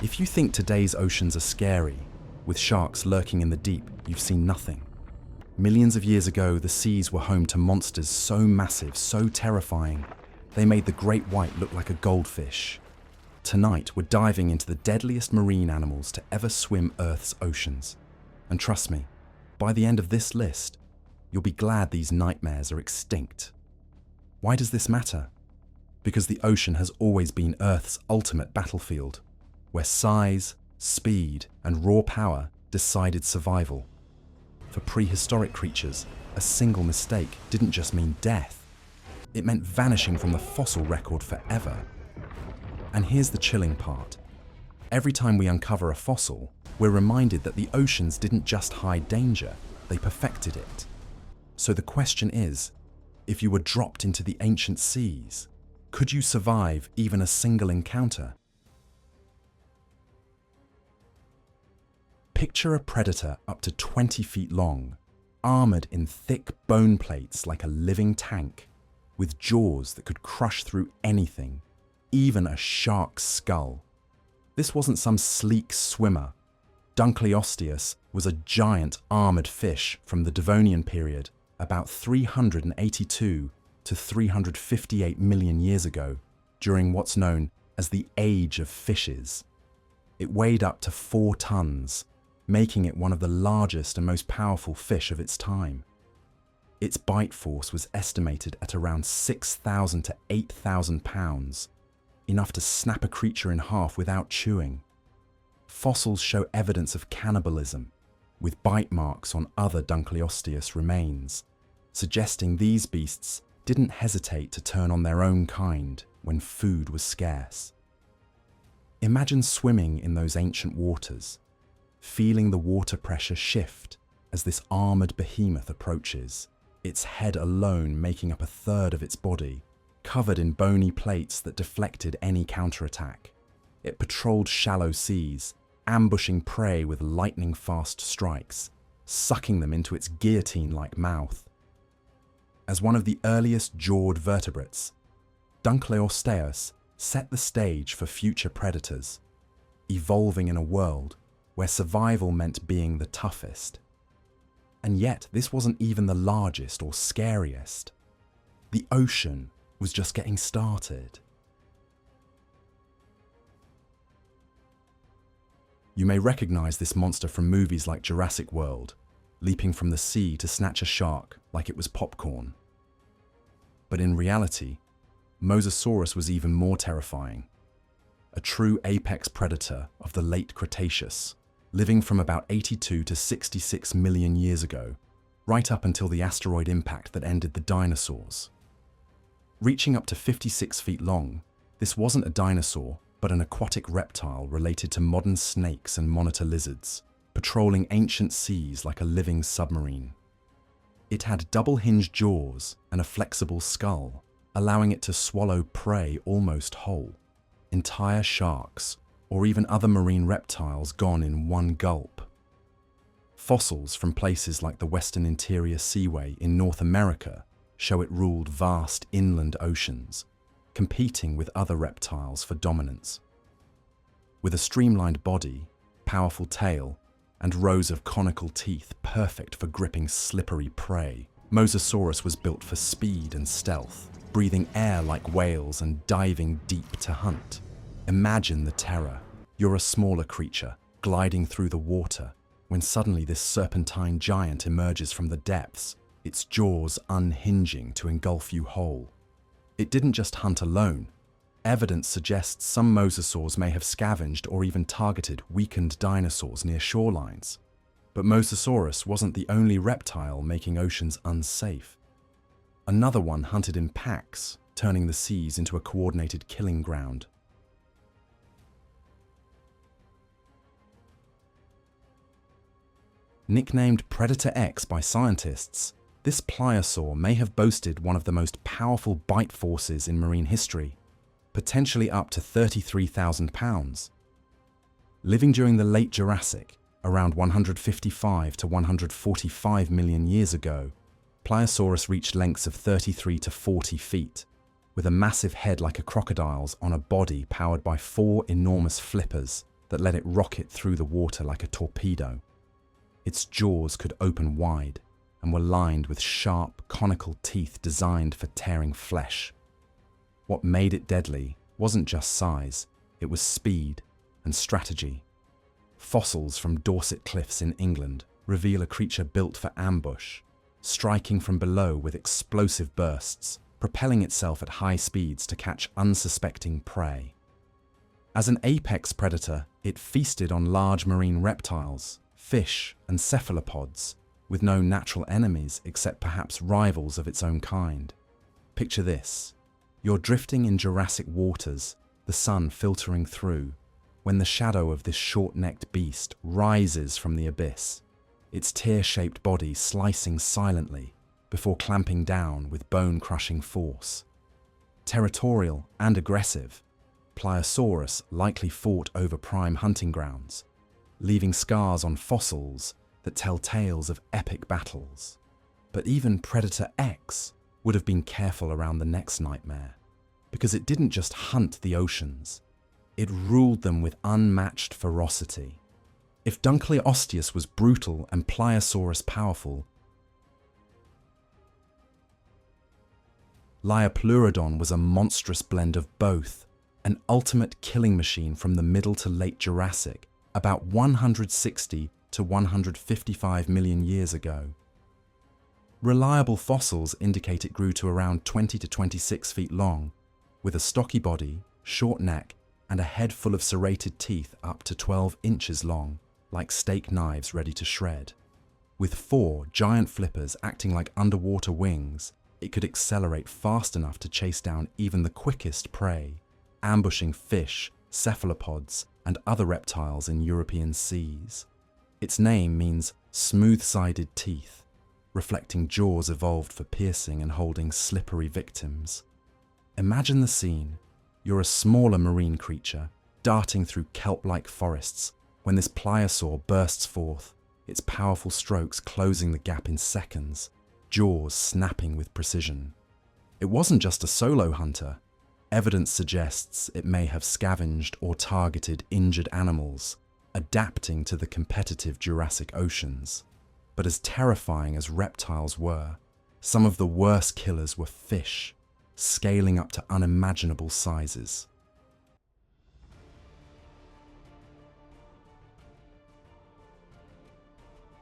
If you think today's oceans are scary, with sharks lurking in the deep, you've seen nothing. Millions of years ago, the seas were home to monsters so massive, so terrifying, they made the great white look like a goldfish. Tonight, we're diving into the deadliest marine animals to ever swim Earth's oceans. And trust me, by the end of this list, you'll be glad these nightmares are extinct. Why does this matter? Because the ocean has always been Earth's ultimate battlefield, where size, speed, and raw power decided survival. For prehistoric creatures, a single mistake didn't just mean death. It meant vanishing from the fossil record forever. And here's the chilling part. Every time we uncover a fossil, we're reminded that the oceans didn't just hide danger, they perfected it. So the question is, if you were dropped into the ancient seas, could you survive even a single encounter? Picture a predator up to 20 feet long, armored in thick bone plates like a living tank, with jaws that could crush through anything, even a shark's skull. This wasn't some sleek swimmer. Dunkleosteus was a giant armored fish from the Devonian period, about 382 to 358 million years ago, during what's known as the Age of Fishes. It weighed up to 4 tons, making it one of the largest and most powerful fish of its time. Its bite force was estimated at around 6,000 to 8,000 pounds, enough to snap a creature in half without chewing. Fossils show evidence of cannibalism, with bite marks on other Dunkleosteus remains, suggesting these beasts didn't hesitate to turn on their own kind when food was scarce. Imagine swimming in those ancient waters, feeling the water pressure shift as this armored behemoth approaches, its head alone making up a third of its body, covered in bony plates that deflected any counterattack. It patrolled shallow seas, ambushing prey with lightning-fast strikes, sucking them into its guillotine-like mouth. As one of the earliest jawed vertebrates, Dunkleosteus set the stage for future predators, evolving in a world where survival meant being the toughest. And yet, this wasn't even the largest or scariest. The ocean was just getting started. You may recognize this monster from movies like Jurassic World, leaping from the sea to snatch a shark like it was popcorn. But in reality, Mosasaurus was even more terrifying. A true apex predator of the late Cretaceous, living from about 82 to 66 million years ago, right up until the asteroid impact that ended the dinosaurs. Reaching up to 56 feet long, this wasn't a dinosaur, but an aquatic reptile related to modern snakes and monitor lizards, patrolling ancient seas like a living submarine. It had double-hinged jaws and a flexible skull, allowing it to swallow prey almost whole. Entire sharks, or even other marine reptiles gone in one gulp. Fossils from places like the Western Interior Seaway in North America show it ruled vast inland oceans, competing with other reptiles for dominance. With a streamlined body, powerful tail, and rows of conical teeth perfect for gripping slippery prey, Mosasaurus was built for speed and stealth, breathing air like whales and diving deep to hunt. Imagine the terror. You're a smaller creature, gliding through the water, when suddenly this serpentine giant emerges from the depths, its jaws unhinging to engulf you whole. It didn't just hunt alone. Evidence suggests some mosasaurs may have scavenged or even targeted weakened dinosaurs near shorelines. But Mosasaurus wasn't the only reptile making oceans unsafe. Another one hunted in packs, turning the seas into a coordinated killing ground. Nicknamed Predator X by scientists, this pliosaur may have boasted one of the most powerful bite forces in marine history, potentially up to 33,000 pounds. Living during the late Jurassic, around 155 to 145 million years ago, Pliosaurus reached lengths of 33 to 40 feet, with a massive head like a crocodile's on a body powered by 4 enormous flippers that let it rocket through the water like a torpedo. Its jaws could open wide and were lined with sharp, conical teeth designed for tearing flesh. What made it deadly wasn't just size, it was speed and strategy. Fossils from Dorset Cliffs in England reveal a creature built for ambush, striking from below with explosive bursts, propelling itself at high speeds to catch unsuspecting prey. As an apex predator, it feasted on large marine reptiles, fish, and cephalopods, with no natural enemies except perhaps rivals of its own kind. Picture this. You're drifting in Jurassic waters, the sun filtering through, when the shadow of this short-necked beast rises from the abyss, its tear-shaped body slicing silently before clamping down with bone-crushing force. Territorial and aggressive, Pliosaurus likely fought over prime hunting grounds, leaving scars on fossils that tell tales of epic battles. But even Predator X would have been careful around the next nightmare, because it didn't just hunt the oceans, it ruled them with unmatched ferocity. If Dunkleosteus was brutal and Pliosaurus powerful, Liopleurodon was a monstrous blend of both, an ultimate killing machine from the middle to late Jurassic, about 160 to 155 million years ago. Reliable fossils indicate it grew to around 20 to 26 feet long, with a stocky body, short neck, and a head full of serrated teeth up to 12 inches long, like steak knives ready to shred. With 4 giant flippers acting like underwater wings, it could accelerate fast enough to chase down even the quickest prey, ambushing fish, cephalopods, and other reptiles in European seas. Its name means smooth-sided teeth, reflecting jaws evolved for piercing and holding slippery victims. Imagine the scene. You're a smaller marine creature, darting through kelp-like forests, when this pliosaur bursts forth, its powerful strokes closing the gap in seconds, jaws snapping with precision. It wasn't just a solo hunter. Evidence suggests it may have scavenged or targeted injured animals, adapting to the competitive Jurassic oceans. But as terrifying as reptiles were, some of the worst killers were fish, scaling up to unimaginable sizes.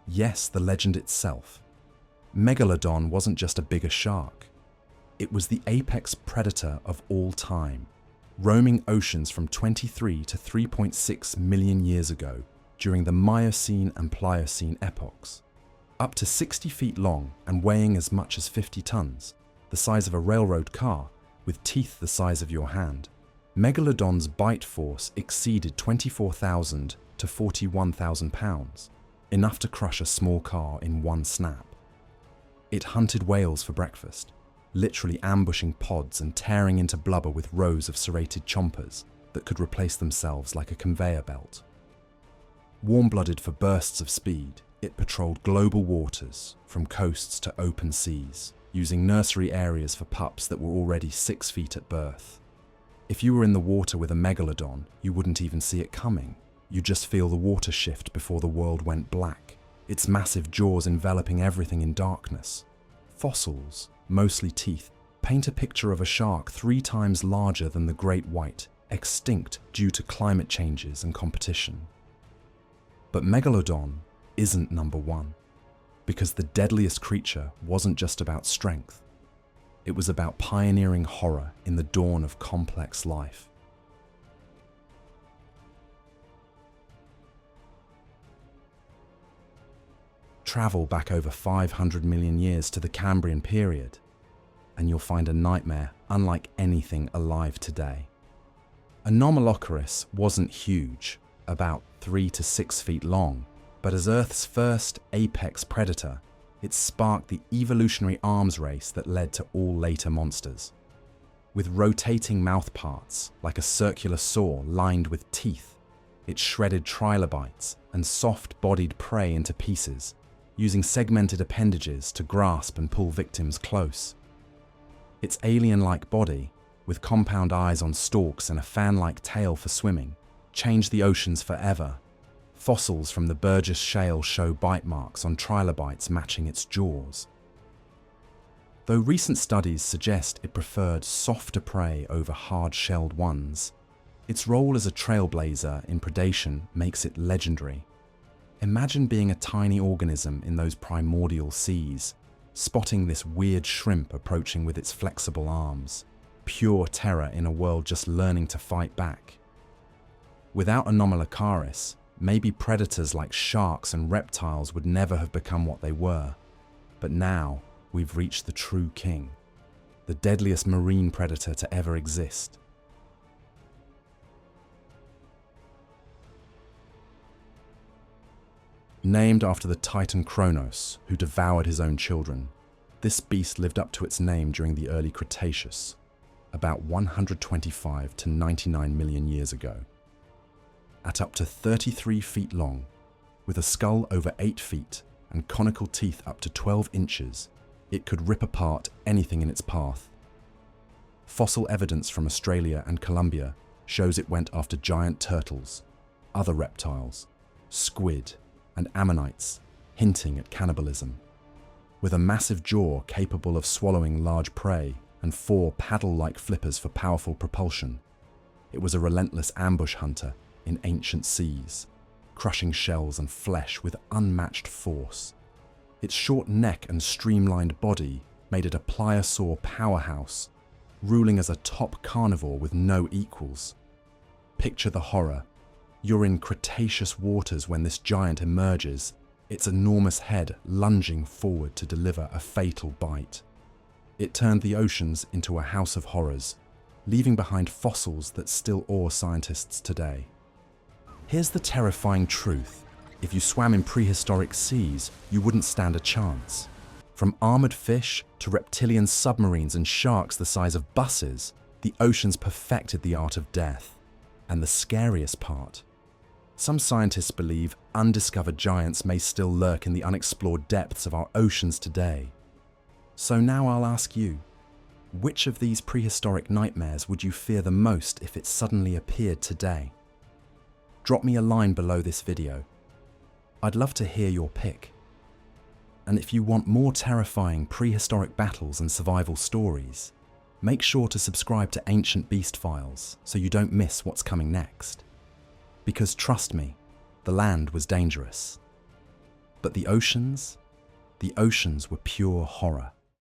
Yes, the legend itself. Megalodon wasn't just a bigger shark. It was the apex predator of all time, roaming oceans from 23 to 3.6 million years ago during the Miocene and Pliocene epochs. Up to 60 feet long and weighing as much as 50 tons, the size of a railroad car, with teeth the size of your hand, Megalodon's bite force exceeded 24,000 to 41,000 pounds, enough to crush a small car in one snap. It hunted whales for breakfast, literally ambushing pods and tearing into blubber with rows of serrated chompers that could replace themselves like a conveyor belt. Warm-blooded for bursts of speed, it patrolled global waters, from coasts to open seas, using nursery areas for pups that were already 6 feet at birth. If you were in the water with a megalodon, you wouldn't even see it coming. You'd just feel the water shift before the world went black, its massive jaws enveloping everything in darkness. Fossils, mostly teeth, paint a picture of a shark 3 times larger than the great white, extinct due to climate changes and competition. But Megalodon isn't number 1, because the deadliest creature wasn't just about strength. It was about pioneering horror in the dawn of complex life. Travel back over 500 million years to the Cambrian period, and you'll find a nightmare unlike anything alive today. Anomalocaris wasn't huge, about 3 to 6 feet long, but as Earth's first apex predator, it sparked the evolutionary arms race that led to all later monsters. With rotating mouthparts, like a circular saw lined with teeth, it shredded trilobites and soft-bodied prey into pieces, using segmented appendages to grasp and pull victims close. Its alien-like body, with compound eyes on stalks and a fan-like tail for swimming, change the oceans forever. Fossils from the Burgess Shale show bite marks on trilobites matching its jaws. Though recent studies suggest it preferred softer prey over hard-shelled ones, its role as a trailblazer in predation makes it legendary. Imagine being a tiny organism in those primordial seas, spotting this weird shrimp approaching with its flexible arms. Pure terror in a world just learning to fight back. Without Anomalocaris, maybe predators like sharks and reptiles would never have become what they were. But now, we've reached the true king, the deadliest marine predator to ever exist. Named after the Titan Kronos, who devoured his own children, this beast lived up to its name during the early Cretaceous, about 125 to 99 million years ago. At up to 33 feet long, with a skull over 8 feet and conical teeth up to 12 inches, it could rip apart anything in its path. Fossil evidence from Australia and Colombia shows it went after giant turtles, other reptiles, squid, and ammonites, hinting at cannibalism. With a massive jaw capable of swallowing large prey and 4 paddle-like flippers for powerful propulsion, it was a relentless ambush hunter in ancient seas, crushing shells and flesh with unmatched force. Its short neck and streamlined body made it a pliosaur powerhouse, ruling as a top carnivore with no equals. Picture the horror. You're in Cretaceous waters when this giant emerges, its enormous head lunging forward to deliver a fatal bite. It turned the oceans into a house of horrors, leaving behind fossils that still awe scientists today. Here's the terrifying truth. If you swam in prehistoric seas, you wouldn't stand a chance. From armored fish to reptilian submarines and sharks the size of buses, the oceans perfected the art of death. And the scariest part, some scientists believe undiscovered giants may still lurk in the unexplored depths of our oceans today. So now I'll ask you, which of these prehistoric nightmares would you fear the most if it suddenly appeared today? Drop me a line below this video. I'd love to hear your pick. And if you want more terrifying prehistoric battles and survival stories, make sure to subscribe to Ancient Beast Files so you don't miss what's coming next. Because trust me, the land was dangerous. But the oceans were pure horror.